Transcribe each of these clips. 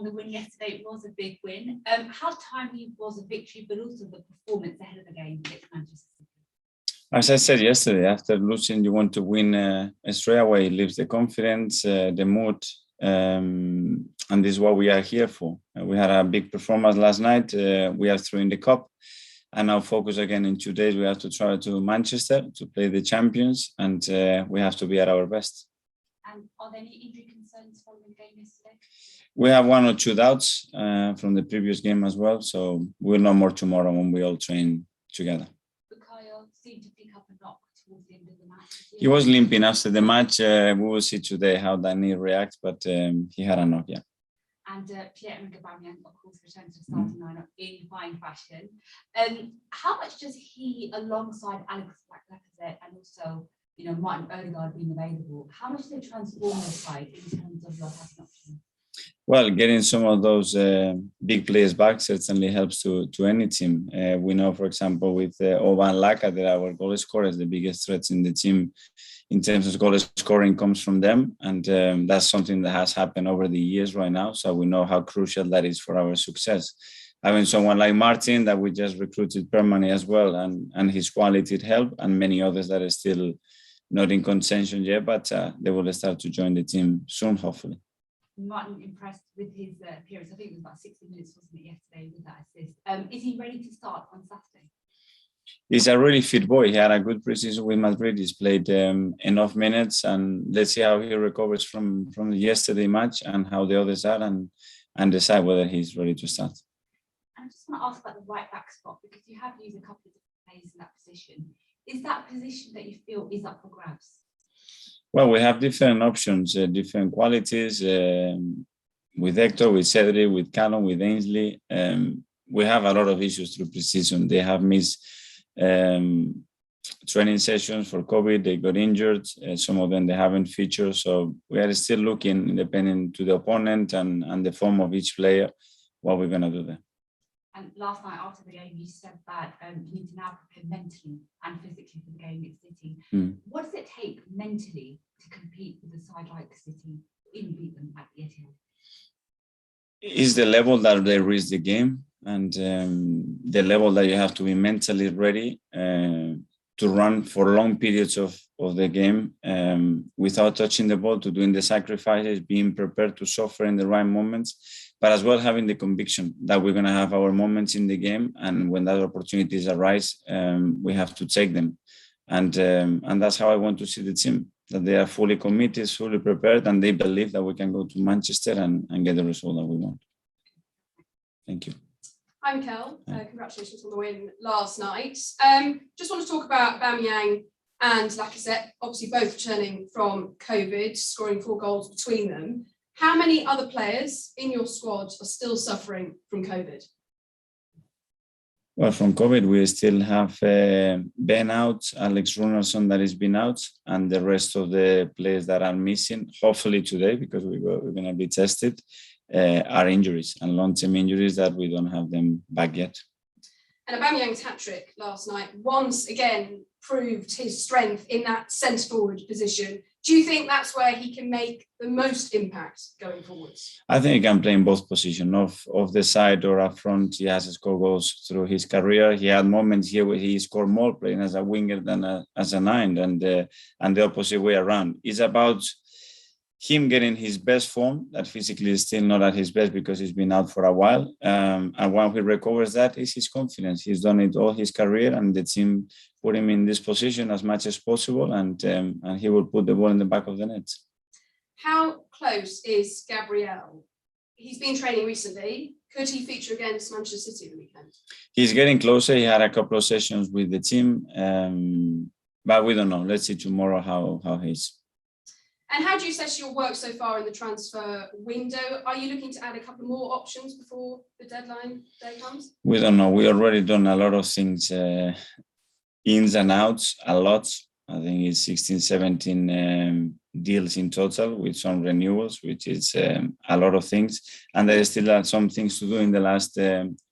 the win yesterday. It was a big win. How timely was the victory, but also the performance ahead of the game against Manchester City? As I said yesterday, after losing, you want to win straight away. It lifts the confidence, the mood, and this is what we are here for. We had a big performance last night. We are through in the cup, and now focus again in 2 days. We have to travel to Manchester to play the champions, and we have to be at our best. And are there any injury concerns following the game yesterday? We have 1 or 2 doubts from the previous game as well, so we'll know more tomorrow when we all train together. Bukayo seemed to pick up a knock towards the end of the match. He was limping after the match. We will see today how that knee reacts, but he had a knock, yeah. And Pierre-Emerick, of course, returned to the starting lineup in fine fashion. How much does he, alongside Alex Lacazette and also Martin Odegaard being available, how much do they transform the side in terms of your attacking options? Well, getting some of those big players back certainly helps to any team. We know, for example, with Auba and Laka, that our goal scorers, the biggest threats in the team in terms of goal scoring comes from them. And that's something that has happened over the years right now. So we know how crucial that is for our success. Having someone like Martin that we just recruited permanently as well, and his quality help, and many others that are still not in contention yet, but they will start to join the team soon, hopefully. Martin impressed with his appearance. I think it was about 60 minutes, wasn't it, yesterday with that assist. Is he ready to start on Saturday? He's a really fit boy. He had a good preseason with Madrid. He's played enough minutes, and let's see how he recovers from the yesterday match and how the others are, and decide whether he's ready to start. I just want to ask about the right back spot, because you have used a couple of different players in that position. Is that position that you feel is up for grabs? Well, we have different options, different qualities. With Hector, with Cedric, with Callum, with Ainsley. We have a lot of issues through preseason. They have missed training sessions for COVID. They got injured. Some of them, they haven't featured. So we are still looking, independent to the opponent and the form of each player, what we're going to do there. And last night after the game, you said that you need to now prepare mentally and physically for the game against City. What does it take mentally to compete with a side like City, even beat them at the Etihad? It's the level that they reach the game, and the level that you have to be mentally ready to run for long periods of the game without touching the ball, to doing the sacrifices, being prepared to suffer in the right moments, but as well having the conviction that we're going to have our moments in the game, and when that opportunities arise, we have to take them. And that's how I want to see the team, that they are fully committed, fully prepared, and they believe that we can go to Manchester and get the result that we want. Thank you. Hi, Mikel. Congratulations on the win last night. Just want to talk about Aubameyang and Lacazette, obviously both returning from COVID, scoring 4 goals between them. How many other players in your squad are still suffering from COVID? Well, from COVID, we still have Ben out, Alex Runarsson that has been out, and the rest of the players that are missing, hopefully today, because we're going to be tested, are injuries and long-term injuries that we don't have them back yet. And Aubameyang's hat-trick last night once again proved his strength in that centre-forward position. Do you think that's where he can make the most impact going forwards? I think he can play in both positions, off the side or up front. He has scored goals through his career. He had moments here where he scored more playing as a winger than as a 9, and the opposite way around. It's about him getting his best form, that physically is still not at his best because he's been out for a while. And when he recovers that, is his confidence. He's done it all his career, and the team put him in this position as much as possible, and he will put the ball in the back of the net. How close is Gabriel? He's been training recently. Could he feature against Manchester City the weekend? He's getting closer. He had a couple of sessions with the team, but we don't know. Let's see tomorrow how he's. And how do you assess your work so far in the transfer window? Are you looking to add a couple more options before the deadline day comes? We don't know. We already done a lot of things, ins and outs, a lot. I think it's 16, 17 deals in total with some renewals, which is a lot of things. And there still are some things to do in the last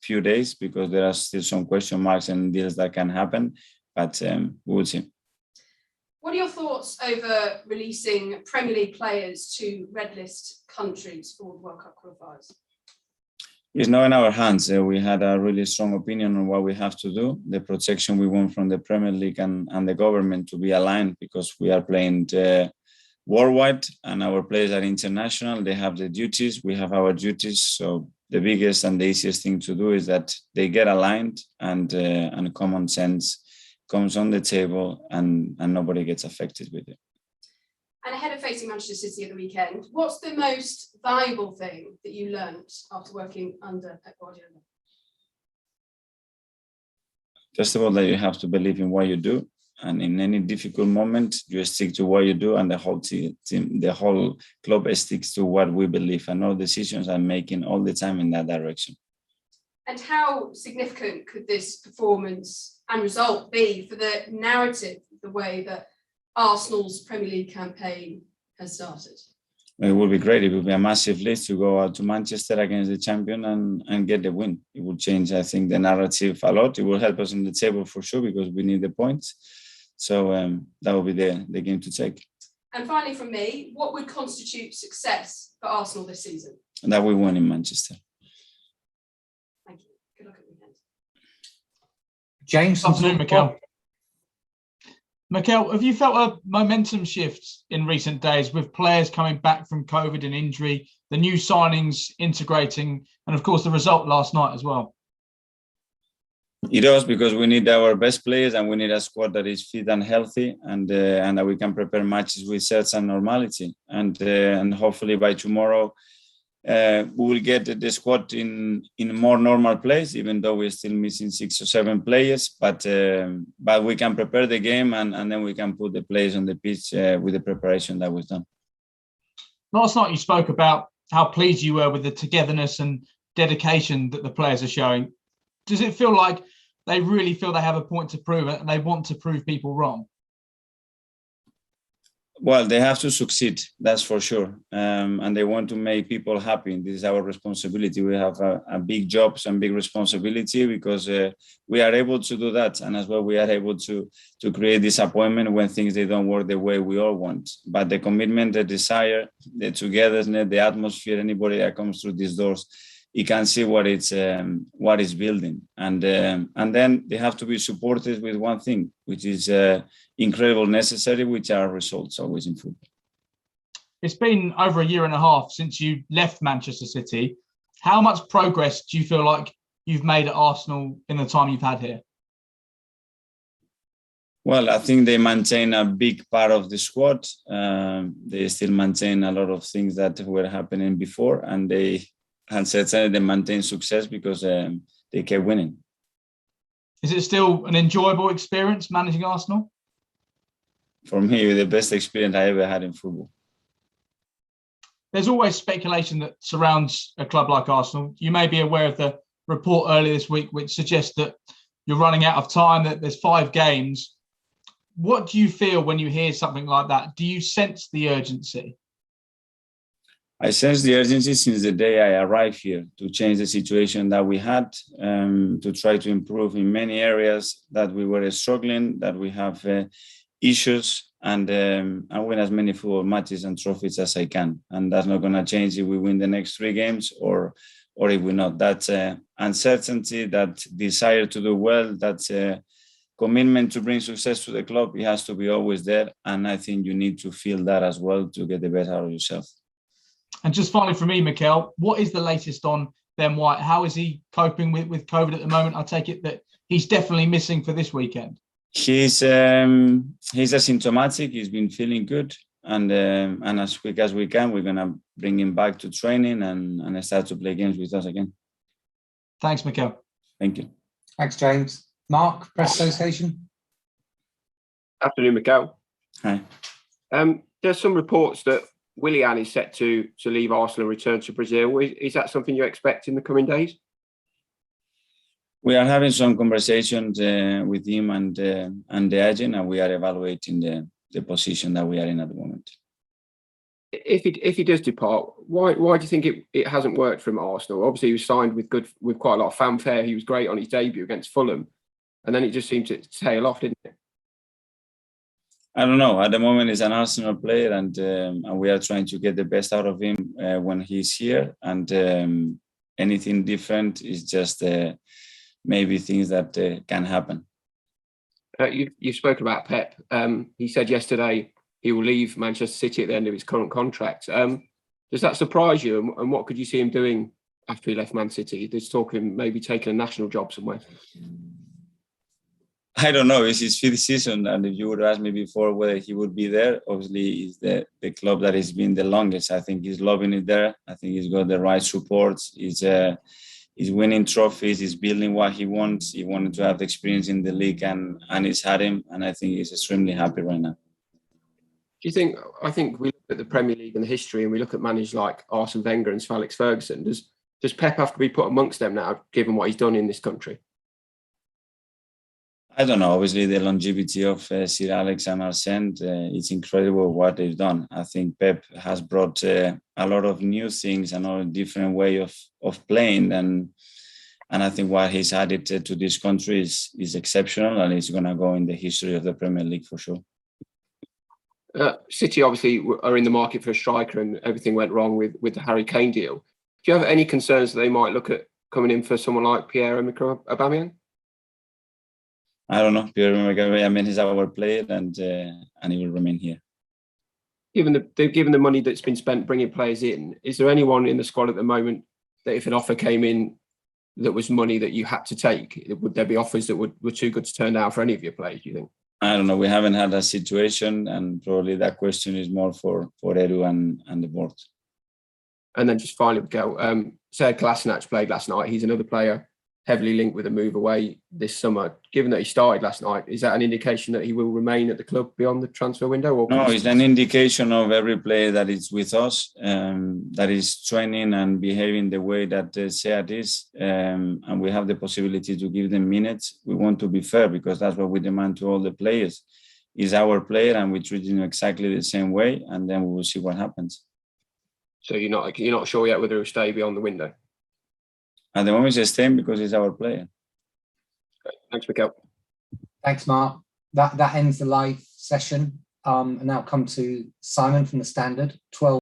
few days, because there are still some question marks and deals that can happen, but we will see. What are your thoughts over releasing Premier League players to red list countries for the World Cup qualifiers? It's not in our hands. We had a really strong opinion on what we have to do. The protection we want from the Premier League and the government to be aligned, because we are playing worldwide and our players are international. They have the duties, we have our duties. So the biggest and the easiest thing to do is that they get aligned and common sense comes on the table and nobody gets affected with it. And ahead of facing Manchester City at the weekend, what's the most valuable thing that you learned after working under Pep Guardiola? First of all, that you have to believe in what you do. And in any difficult moment, you stick to what you do, and the whole team, the whole club sticks to what we believe, and all decisions are making all the time in that direction. And how significant could this performance and result be for the narrative, the way that Arsenal's Premier League campaign has started? It would be great. It would be a massive lift to go out to Manchester against the champion and get the win. It would change, I think, the narrative a lot. It will help us on the table for sure, because we need the points. So that will be the game to take. And finally from me, what would constitute success for Arsenal this season? And that we won in Manchester. Thank you. Good luck at the weekend. James. Afternoon, Mikel. Mikel, have you felt a momentum shift in recent days with players coming back from COVID and injury, the new signings integrating, and of course the result last night as well? It does, because we need our best players and we need a squad that is fit and healthy, and that we can prepare matches with sense and normality. And hopefully by tomorrow we will get the squad in a more normal place, even though we're still missing 6 or 7 players. But we can prepare the game and then we can put the players on the pitch with the preparation that we've done. Last night you spoke about how pleased you were with the togetherness and dedication that the players are showing. Does it feel like they really feel they have a point to prove it and they want to prove people wrong? Well, they have to succeed, that's for sure. And they want to make people happy. This is our responsibility. We have a big job and big responsibility, because we are able to do that. And as well, we are able to create disappointment when things they don't work the way we all want. But the commitment, the desire, the togetherness, the atmosphere, anybody that comes through these doors, you can see what it's building, and then they have to be supported with one thing, which is incredible necessary, which are results always in football. It's been over a year and a half since you left Manchester City. How much progress do you feel like you've made at Arsenal in the time you've had here? Well, I think they maintain a big part of the squad. They still maintain a lot of things that were happening before, and certainly they maintain success because they kept winning. Is it still an enjoyable experience managing Arsenal? For me, the best experience I ever had in football. There's always speculation that surrounds a club like Arsenal. You may be aware of the report earlier this week which suggests that you're running out of time, that there's 5 games. What do you feel when you hear something like that? Do you sense the urgency? I sense the urgency since the day I arrived here to change the situation that we had, to try to improve in many areas that we were struggling, that we have issues, and win as many football matches and trophies as I can. And that's not going to change if we win the next 3 games or if we not. That uncertainty, that desire to do well, that commitment to bring success to the club, it has to be always there. And I think you need to feel that as well to get the best out of yourself. And just finally for me, Mikel, what is the latest on Ben White? How is he coping with COVID at the moment? I take it that he's definitely missing for this weekend. He's asymptomatic. He's been feeling good, and as quick as we can, we're gonna bring him back to training and start to play games with us again. Thanks, Mikel. Thank you. Thanks, James. Mark, Press Association. Afternoon, Mikel. Hi. There's some reports that Willian is set to leave Arsenal and return to Brazil. Is that something you expect in the coming days? We are having some conversations with him and the agent, and we are evaluating the position that we are in at the moment. If he does depart, why do you think it hasn't worked from Arsenal? Obviously, he was signed with quite a lot of fanfare. He was great on his debut against Fulham, and then it just seemed to tail off, didn't it? I don't know. At the moment, he's an Arsenal player, and we are trying to get the best out of him when he's here. And anything different. It's just maybe things that can happen. You've spoken about Pep. He said yesterday he will leave Manchester City at the end of his current contract. Does that surprise you? And what could you see him doing after he left Man City? There's talk of him maybe taking a national job somewhere. I don't know. It's his 5th season, and if you would ask me before whether he would be there, obviously it's the club that has been the longest. I think he's loving it there. I think he's got the right support. He's winning trophies. He's building what he wants. He wanted to have the experience in the league, and it's had him. And I think he's extremely happy right now. Do you think? I think we look at the Premier League and the history, and we look at managers like Arsene Wenger and Sir Alex Ferguson. Does Pep have to be put amongst them now, given what he's done in this country? I don't know. Obviously, the longevity of Sir Alex and Arsene, it's incredible what they've done. I think Pep has brought a lot of new things and a different way of playing, and I think what he's added to this country is exceptional, and it's going to go in the history of the Premier League for sure. City obviously are in the market for a striker, and everything went wrong with the Harry Kane deal. Do you have any concerns that they might look at coming in for someone like Pierre-Emerick Aubameyang? I don't know. Pierre-Emerick, he's our player, and he will remain here. Given the money that's been spent bringing players in, is there anyone in the squad at the moment that if an offer came in that was money that you had to take, would there be offers that were too good to turn down for any of your players, do you think? I don't know. We haven't had that situation, and probably that question is more for Edu and the board. And then just finally, Mikel, Sead Kolasinac played last night. He's another player heavily linked with a move away this summer. Given that he started last night, is that an indication that he will remain at the club beyond the transfer window? Or no, it's an indication of every player that is with us, that is training and behaving the way that Sead is, and we have the possibility to give them minutes. We want to be fair, because that's what we demand to all the players. He's our player, and we treat him exactly the same way, and then we will see what happens. So you're not sure yet whether he'll stay beyond the window? At the moment, he's staying because he's our player. Thanks, Mikel. Thanks, Mark. That ends the live session. And now come to Simon from the Standard. 12